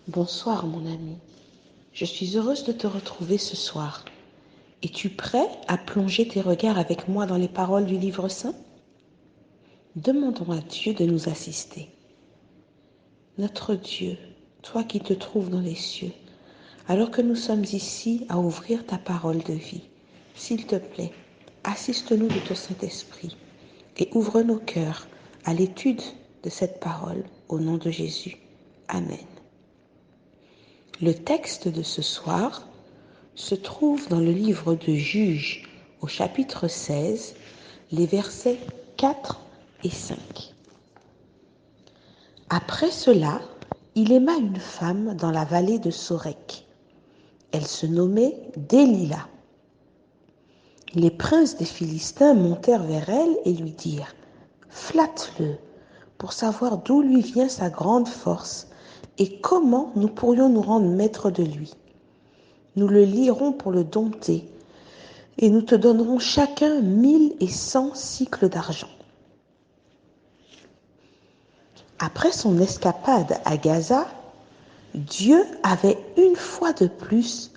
Bonsoir mon ami, je suis heureuse de te retrouver ce soir. Es-tu prêt à plonger tes regards avec moi dans les paroles du livre saint? Demandons à Dieu de nous assister. Notre Dieu, toi qui te trouves dans les cieux, alors que nous sommes ici à ouvrir ta parole de vie, s'il te plaît, assiste-nous de ton Saint-Esprit et ouvre nos cœurs à l'étude de cette parole au nom de Jésus. Amen. Le texte de ce soir se trouve dans le livre de Juges au chapitre 16, les versets 4 et 5. Après cela, il aima une femme dans la vallée de Sorek. Elle se nommait Délila. Les princes des Philistins montèrent vers elle et lui dirent « Flatte-le pour savoir d'où lui vient sa grande force et comment nous pourrions nous rendre maîtres de lui. Nous le lierons pour le dompter et nous te donnerons chacun 1100 cycles d'argent. » Après son escapade à Gaza, Dieu avait une fois de plus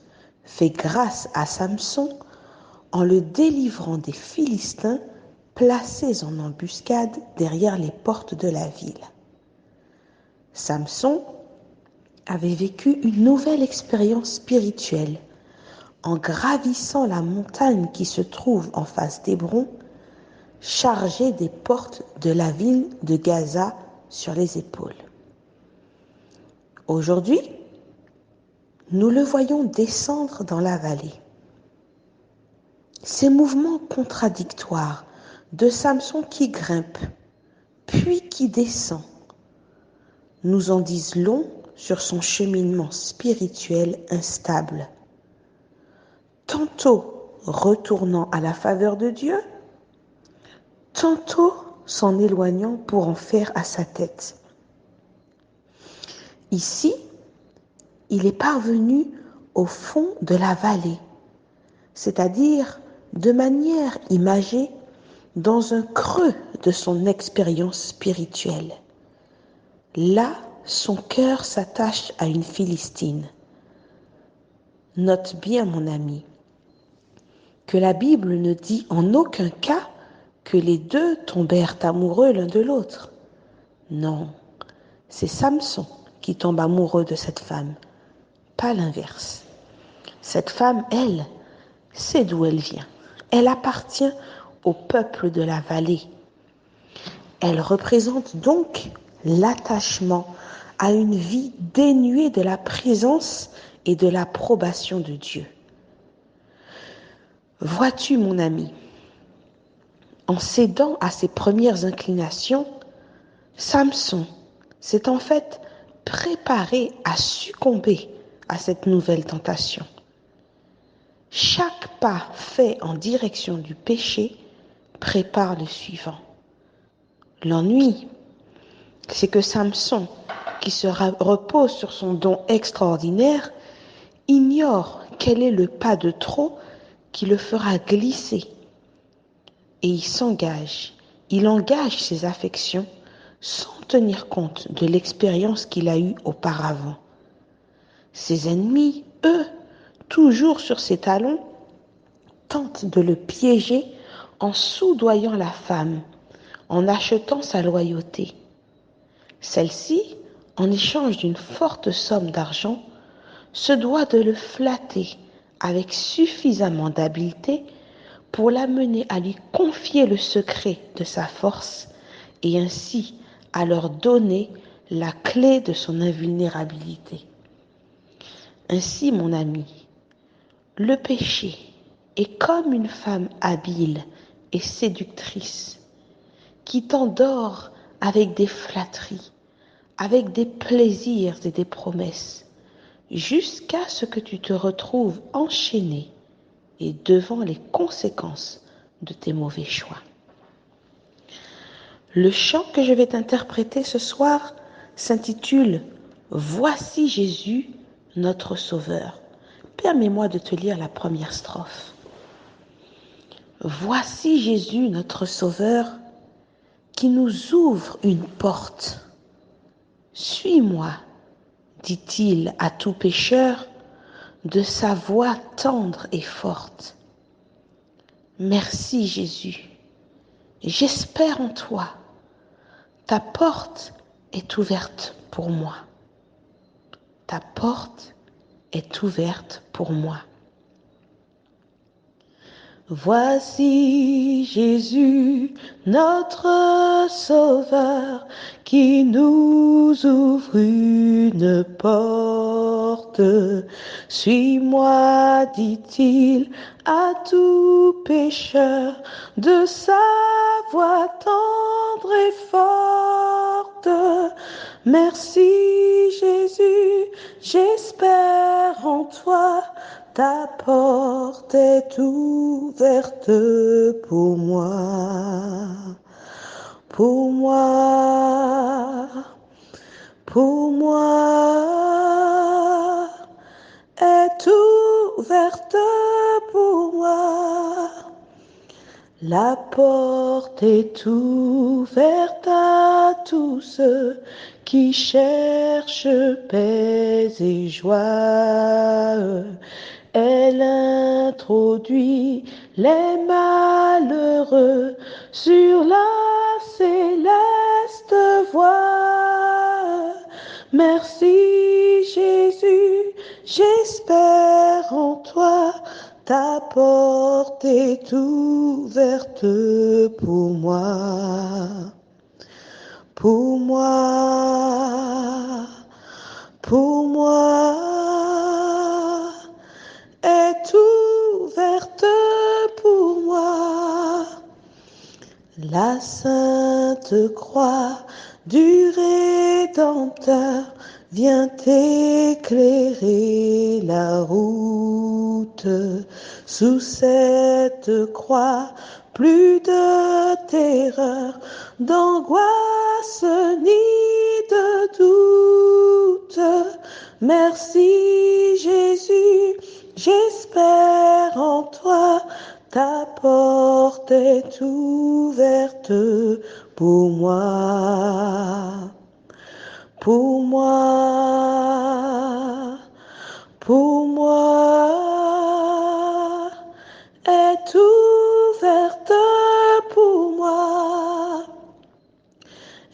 fait grâce à Samson en le délivrant des Philistins placés en embuscade derrière les portes de la ville. Samson avait vécu une nouvelle expérience spirituelle en gravissant la montagne qui se trouve en face d'Hébron, chargée des portes de la ville de Gaza sur les épaules. Aujourd'hui, nous le voyons descendre dans la vallée. Ces mouvements contradictoires de Samson qui grimpe, puis qui descend, nous en disent long sur son cheminement spirituel instable. Tantôt retournant à la faveur de Dieu, tantôt s'en éloignant pour en faire à sa tête. Ici, il est parvenu au fond de la vallée, c'est-à-dire de manière imagée dans un creux de son expérience spirituelle. Là, son cœur s'attache à une Philistine. Note bien, mon ami, que la Bible ne dit en aucun cas que les deux tombèrent amoureux l'un de l'autre. Non, c'est Samson qui tombe amoureux de cette femme, pas l'inverse. Cette femme, elle, sait d'où elle vient. Elle appartient au peuple de la vallée. Elle représente donc l'attachement à une vie dénuée de la présence et de l'approbation de Dieu. Vois-tu, mon ami, en cédant à ses premières inclinations, Samson s'est en fait préparé à succomber à cette nouvelle tentation. Chaque pas fait en direction du péché prépare le suivant. L'ennui, c'est que Samson, qui se repose sur son don extraordinaire, ignore quel est le pas de trop qui le fera glisser. Et il engage ses affections sans tenir compte de l'expérience qu'il a eue auparavant. Ses ennemis, eux, toujours sur ses talons, tentent de le piéger en soudoyant la femme, en achetant sa loyauté. Celle-ci, en échange d'une forte somme d'argent, se doit de le flatter avec suffisamment d'habileté pour l'amener à lui confier le secret de sa force et ainsi à leur donner la clé de son invulnérabilité. Ainsi, mon ami, le péché est comme une femme habile et séductrice qui t'endort avec des flatteries, avec des plaisirs et des promesses, jusqu'à ce que tu te retrouves enchaîné et devant les conséquences de tes mauvais choix. Le chant que je vais t'interpréter ce soir s'intitule « Voici Jésus, notre Sauveur ». Permets-moi de te lire la première strophe. Voici Jésus, notre Sauveur, qui nous ouvre une porte. Suis-moi, dit-il à tout pécheur de sa voix tendre et forte. Merci Jésus, j'espère en toi. Ta porte est ouverte pour moi. Ta porte est ouverte pour moi. Voici Jésus, notre Sauveur, qui nous ouvre une porte. Suis-moi, dit-il à tout pécheur, de sa voix tendre et forte. Merci Jésus, j'espère en toi. Ta porte est ouverte pour moi, pour moi, pour moi, est ouverte pour moi. La porte est ouverte à tous ceux qui cherchent paix et joie. Elle introduit les malheureux sur la céleste voie. Merci Jésus, j'espère en toi. Ta porte est ouverte pour moi, pour moi, pour moi, est ouverte pour moi. La sainte croix du Rédempteur vient éclairer la route. Sous cette croix, plus de terreur, d'angoisse ni de doute. Merci Jésus, j'espère en toi. Ta porte est ouverte pour moi, pour moi, pour moi, est ouverte pour moi.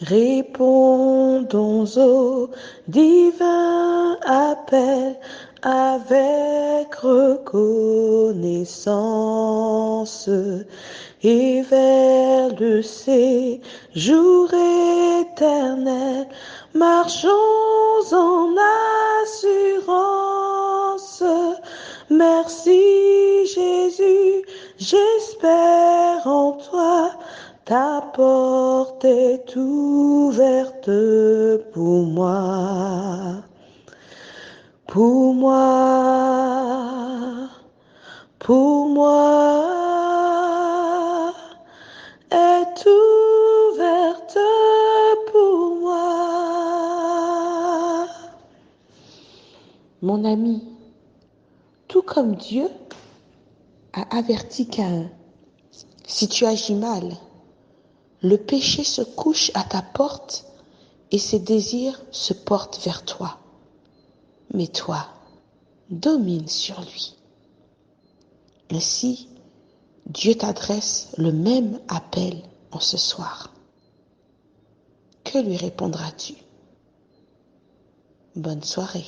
Répondons au divin appel avec reconnaissance et vers le séjour éternel, marchons en assurance. Merci Jésus, j'espère en toi. Ta porte est ouverte pour moi, pour moi, pour moi, est ouverte pour moi. Mon ami, tout comme Dieu a averti Caïn, si tu agis mal, le péché se couche à ta porte et ses désirs se portent vers toi. Mais toi, domine sur lui. Ainsi, Dieu t'adresse le même appel en ce soir. Que lui répondras-tu? Bonne soirée.